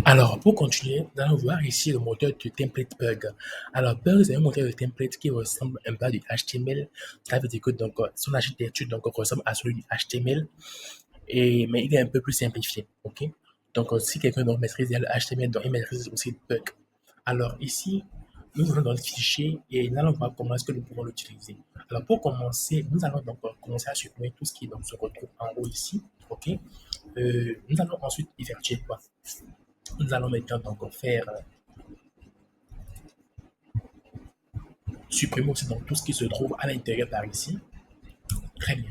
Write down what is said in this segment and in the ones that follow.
Alors, pour continuer, nous allons voir ici le moteur de template Pug. Alors, Pug, c'est un moteur de template qui ressemble un peu à du HTML. Ça veut dire que donc, son architecture donc, ressemble à celui du HTML, mais il est un peu plus simplifié. Ok. Donc, si quelqu'un donc, maîtrise le HTML, donc, il maîtrise aussi Pug. Alors, ici, nous allons dans le fichier et nous allons voir comment est-ce que nous pouvons l'utiliser. Alors, pour commencer, nous allons donc commencer à supprimer tout ce qui donc, se retrouve en haut ici. Ok. Nous allons ensuite effectuer quoi? Nous allons maintenant donc faire supprimer aussi donc tout ce qui se trouve à l'intérieur par ici. Très bien.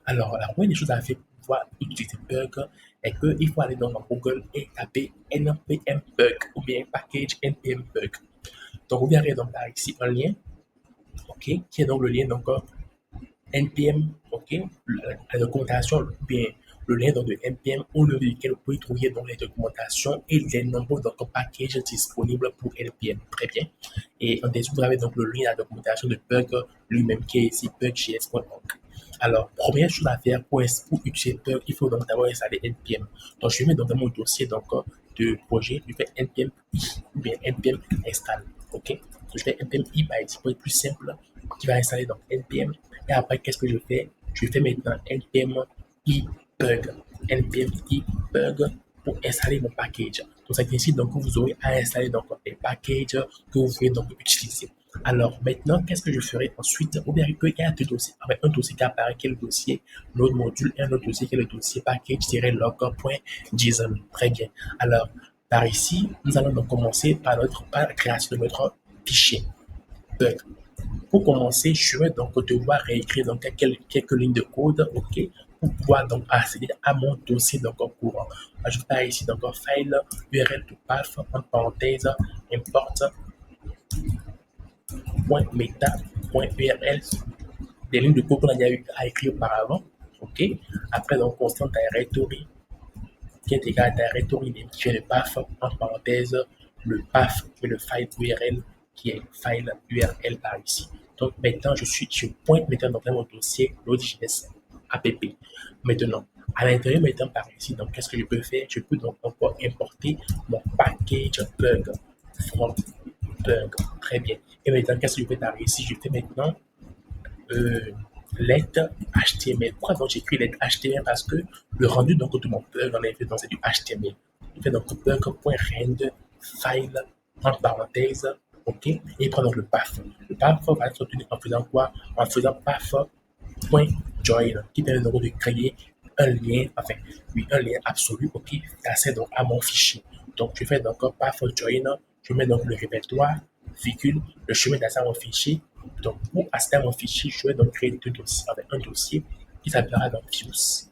Alors, la première des choses à faire pour pouvoir utiliser Pug est qu'il faut aller dans Google et taper npm Pug ou bien package npm Pug. Donc, vous verrez donc par ici un lien, ok, qui est donc le lien donc npm, ok, la documentation, bien le lien donc, de npm au niveau duquel vous pouvez trouver donc les documentations et les nombreux donc, packages disponibles pour npm. Très bien. Et en dessous, vous avez donc le lien à la documentation de Pug lui-même qui est ici pugjs.org. Alors, première chose à faire pour utiliser Pug, il faut donc d'abord installer npm. Donc, je vais mettre donc dans mon dossier donc, de projet, je fais npm i ou bien npm install. Ok? Donc, je fais npm i par ici pour être plus simple, qui va installer donc npm. Et après, qu'est-ce que je fais? Je fais maintenant npm i pug. npm i pug pour installer mon package. Donc, c'est ainsi donc que vous aurez à installer donc les packages que vous pouvez donc utiliser. Alors maintenant, qu'est-ce que je ferai ensuite? Ou bien il y a deux dossiers. Avec un dossier qui apparaît, qui est le dossier node module, et un autre dossier qui est le dossier package-log.json. Très bien. Alors, par ici, nous allons donc commencer par la création de notre fichier. Donc, pour commencer, je vais donc devoir réécrire donc quelques lignes de code, ok, pour pouvoir donc accéder à mon dossier donc en courant. Je vais ici donc file URL to path en parenthèse import .meta.url, des lignes de code qu'on a déjà eu à écrire auparavant, ok. Après donc constant directory qui est égal à directory name qui est le path en parenthèse le path et le file URL qui est file URL par ici. Donc maintenant, je pointe maintenant dans mon dossier Node.js app. Maintenant, à l'intérieur maintenant par ici, donc qu'est-ce que je peux faire? Je peux donc encore importer mon package Pug from Pug. Très bien. Et maintenant, qu'est-ce que je fais par ici? Je fais maintenant euh, lettre HTML. Pourquoi donc j'écris lettre HTML? Parce que le rendu donc, de mon Pug, en effet, c'est du HTML. Je fais donc Pug.rend file en parenthèse, ok, et il prend donc le path. Le path va être obtenu en faisant quoi? En faisant path.join, qui permet donc de créer un lien, enfin, oui, un lien absolu, ok, qui accède donc à mon fichier. Donc, je fais donc path.join, je mets donc le répertoire, virgule, le chemin d'accès à mon fichier. Donc, pour accéder à mon fichier, je vais donc créer deux dossiers, avec un dossier qui s'appellera donc views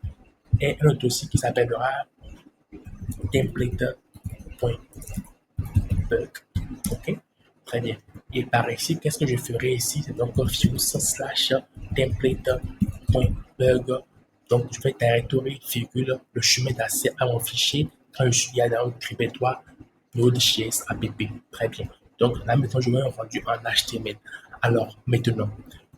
et un dossier qui s'appellera template.pug. Ok, très bien. Et par ici, qu'est-ce que je ferai ici? C'est donc views slash template.pug. Donc, je vais directory, virgule, le chemin d'accès à mon fichier quand je suis dans le répertoire Node.js app. Très bien. Donc, là, maintenant, je vais un rendu en HTML. Alors, maintenant,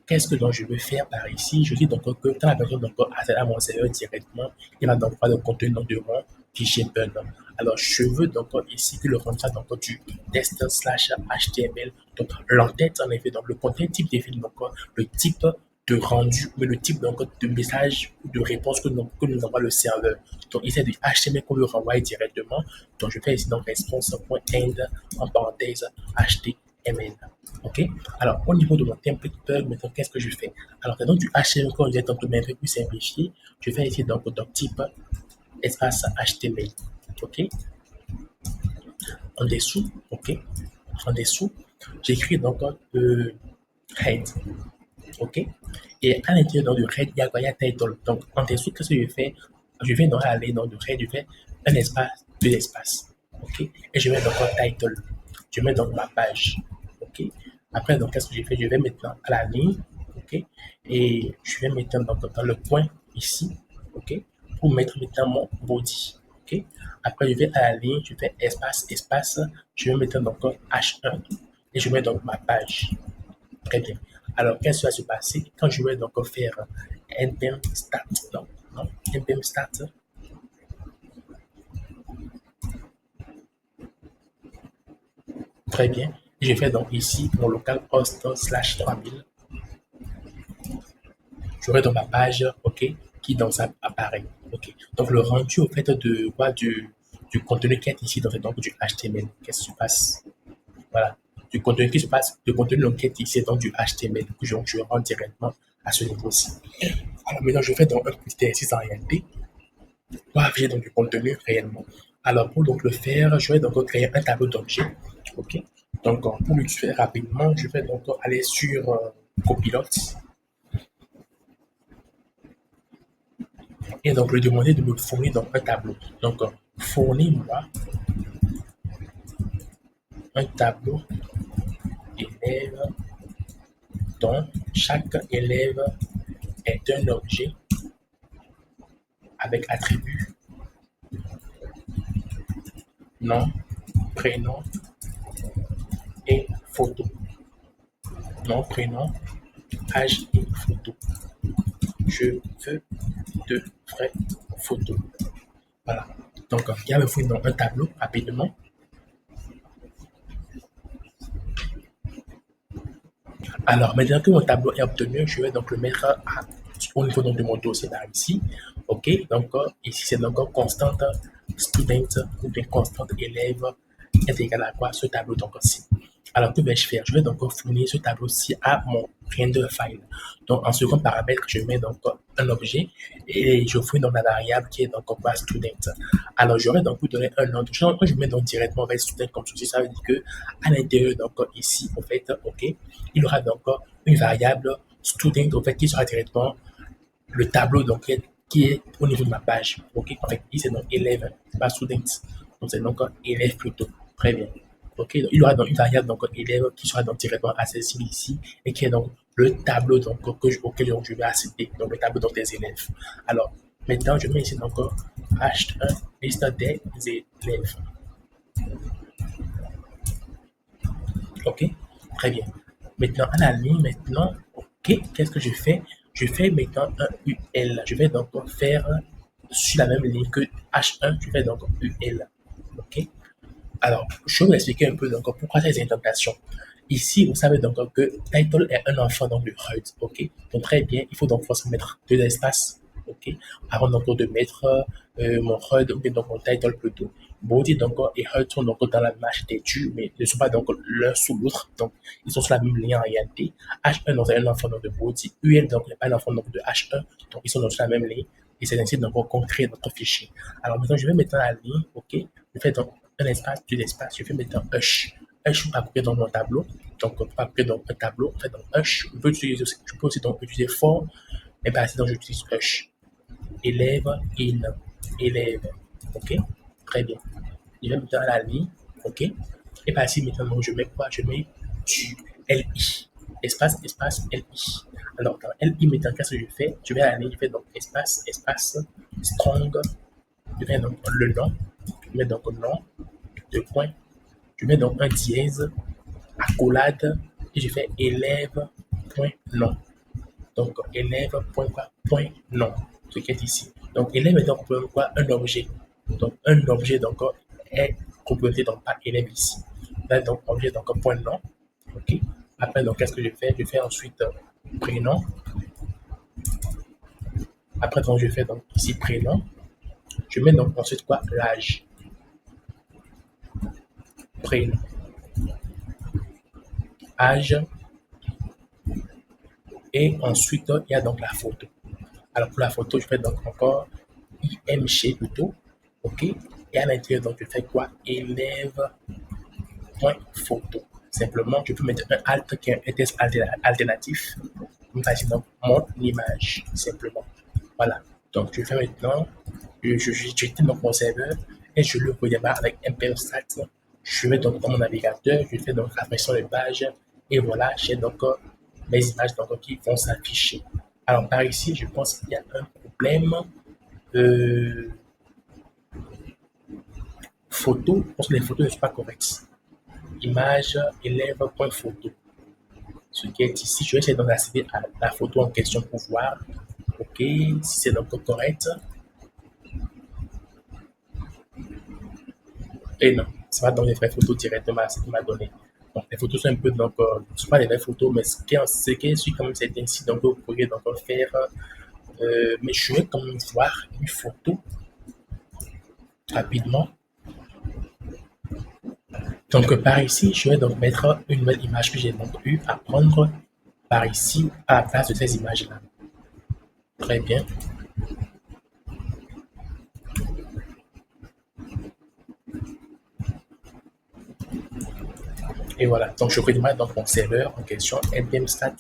qu'est-ce que donc je vais faire par ici? Je dis donc que quand la personne donc accède à mon serveur directement, il va donc voir le contenu de mon fichier Pug. Alors, je veux donc ici que le rendu soit donc du test slash HTML. Donc, l'entête, en effet, donc le contenu type définit donc le type de rendu, mais le type donc, de message ou de réponse que nous envoie le serveur. Donc, ici, c'est du HTML qu'on lui renvoie directement. Donc, je fais ici donc response.end en parenthèse HTML. OK? Alors, au niveau de mon template Pug, maintenant, qu'est-ce que je fais? Alors, donc du HTML, quand je vais donc un peu plus simplifié, je fais ici donc type espace HTML. OK? En dessous, OK? En dessous, j'écris donc head. OK? Et à l'intérieur du head, il y a title. Donc, en dessous, qu'est-ce que je fais? Je vais donc aller dans le head, je fais un espace, deux espaces. OK? Et je mets donc un title. Je mets donc ma page. OK? Après, donc, qu'est-ce que je fais? Je vais maintenant à la ligne. OK? Et je vais maintenant donc, dans le coin ici. OK? Pour mettre maintenant mon body. OK? Après, je vais à la ligne, je fais espace, espace. Je vais maintenant donc H1 et je mets donc ma page. Très bien. Alors, qu'est-ce qui va se passer quand je vais donc faire npm start? Non, non, npm start. Très bien. Et je fais donc ici mon local host slash 3000. J'aurai donc ma page, OK, qui donc ça apparaît. OK. Donc le rendu au fait de quoi du contenu qui est ici, donc du HTML. Qu'est-ce qui se passe? Voilà. Du contenu qui se passe, du contenu donc, qui est ici, donc du HTML, que je rends directement à ce niveau-ci. Alors maintenant, je fais donc un petit exercice en réalité pour afficher donc du contenu réellement. Alors pour donc le faire, je vais donc créer un tableau d'objets. OK. Donc pour l'utiliser rapidement, je vais donc aller sur Copilote et donc lui demander de me fournir donc un tableau. Donc fournis-moi un tableau élève dont chaque élève est un objet avec attribut nom, prénom et photo. Nom, prénom, âge et photo. Je veux de vraies photos. Voilà. Donc, il y a me fournir donc un tableau rapidement. Alors, maintenant que mon tableau est obtenu, je vais donc le mettre au niveau donc, de mon dossier là ici. OK. Donc, ici, c'est donc constante student ou bien constante élève est égal à quoi ce tableau donc aussi. Alors, que vais-je faire? Je vais donc fournir ce tableau-ci à mon render file. Donc, en second paramètre, je mets donc un objet et je fournis donc la variable qui est donc quoi student. Alors, j'aurais donc pu donner un nom. Je mets donc directement avec student comme ceci. Ça veut dire que à l'intérieur, donc ici, en fait, OK, il y aura donc une variable student, en fait, qui sera directement le tableau donc, qui est au niveau de ma page. OK, en fait, ici, c'est donc élève, pas student. Donc, c'est donc élève plutôt. Très bien. OK, donc, il y aura donc une variable donc élève qui sera donc directement accessible ici et qui est donc le tableau donc, auquel donc, je vais accéder, donc le tableau donc, des élèves. Alors, maintenant, je mets ici donc H1 liste des élèves. OK, très bien. Maintenant, à la ligne, maintenant, OK, qu'est-ce que je fais? Je fais maintenant un UL. Je vais donc faire sur la même ligne que H1, je fais donc UL. OK? Alors, je vais vous expliquer un peu donc, pourquoi ces indentations. Ici, vous savez donc que title est un enfant donc, de HUD. OK? Donc, très bien, il faut donc forcément mettre deux espaces. OK? Avant donc de mettre mon HUD ou bien donc mon title plutôt. Body donc et HUD sont donc dans la même architecture, mais ne sont pas donc l'un sous l'autre. Donc, ils sont sur la même ligne en réalité. H1 donc, est un enfant donc, de Body. UL donc n'est pas un enfant donc, de H1. Donc, ils sont donc sur la même ligne. Et c'est ainsi donc qu'on crée notre fichier. Alors maintenant, je vais mettre la ligne. OK? Je fais donc un espace, deux espaces, je vais mettre un hush. Hush pour parcourir dans mon tableau. Donc, pour parcourir dans un tableau, en fait, donc hush, je peux aussi donc utiliser for, mais par exemple, j'utilise hush. Élève, in, élève. OK? Très bien. Je vais mettre dans la ligne. OK? Et par ici, maintenant, je mets quoi? Je mets du LI. Espace, espace, LI. Alors, dans LI, maintenant, qu'est-ce que je fais? Je vais à la ligne, je fais donc espace, espace, strong. Je fais donc le nom. Je mets donc nom, deux points. Je mets donc un dièse, accolade, et je fais élève.nom. Donc, élève.nom, ce qui est ici. Donc, élève est donc quoi? Un objet. Donc, un objet donc, est complété donc, par élève ici. Là, donc, objet, donc, point nom. OK. Après, donc, qu'est-ce que je fais? Je fais ensuite prénom. Après, donc, je fais donc ici prénom. Je mets donc ensuite quoi? L'âge. Prénom. Âge. Et ensuite, il y a donc la photo. Alors pour la photo, je fais donc encore IMG plutôt. OK. Et à l'intérieur, donc je fais quoi? Élève.photo. Simplement, je peux mettre un alt qui est un test alternatif. Voici donc mon image, simplement. Voilà. Donc je fais maintenant, j'éteins donc mon serveur et je le redémarre avec MPStat. Je vais donc dans mon navigateur, je fais donc la version de page et voilà, j'ai donc mes images donc, qui vont s'afficher. Alors par ici, je pense qu'il y a un problème. Euh, photo, je pense que les photos ne sont pas correctes. Image élève.photo. Ce qui est ici, je vais essayer d'accéder à la photo en question pour voir. OK, si c'est donc correct. Et non, c'est pas dans les vraies photos directement à ce qu'il m'a donné. Donc, les photos sont un peu, donc, ce sont pas les vraies photos, mais ce qui est sûr quand même, c'est ainsi, donc, vous pourriez donc faire, mais je vais quand même voir une photo rapidement. Donc, par ici, je vais donc mettre une nouvelle image que j'ai donc eu à prendre par ici à la place de ces images-là. Très bien. Et voilà, donc je redémarre donc mon serveur en question, npm stat,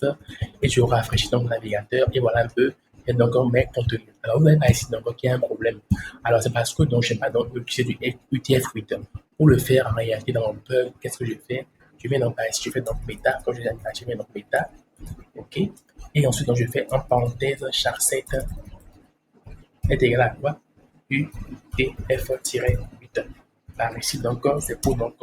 et je rafraîchis donc mon navigateur, et voilà un peu, et donc mes contenus. Alors vous voyez pas ici donc qu'il y a un problème. Alors c'est parce que donc je n'ai pas donc utiliser du UTF-8. Pour le faire, en réalité, dans mon bug, qu'est-ce que je fais? Je viens donc par ici, je fais donc bêta, comme je l'ai dit, je viens donc bêta, ok? Et ensuite donc je fais en parenthèse char7 est égal à quoi? UTF-8. Par ici donc c'est pour donc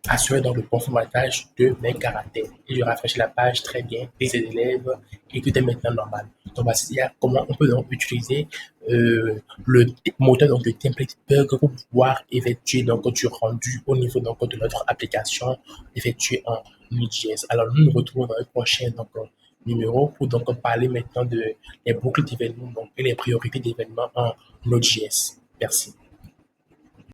assurer donc le bon formatage de mes caractères. Et je rafraîchis la page très bien, les élèves, et tout est maintenant normal. Donc voici comment on peut donc utiliser le moteur donc de template bug pour pouvoir effectuer donc du rendu au niveau donc de notre application effectuée en Node.js. Alors nous nous retrouvons dans le prochain donc numéro pour donc parler maintenant de les boucles d'événements donc, et les priorités d'événements en Node.js. Merci.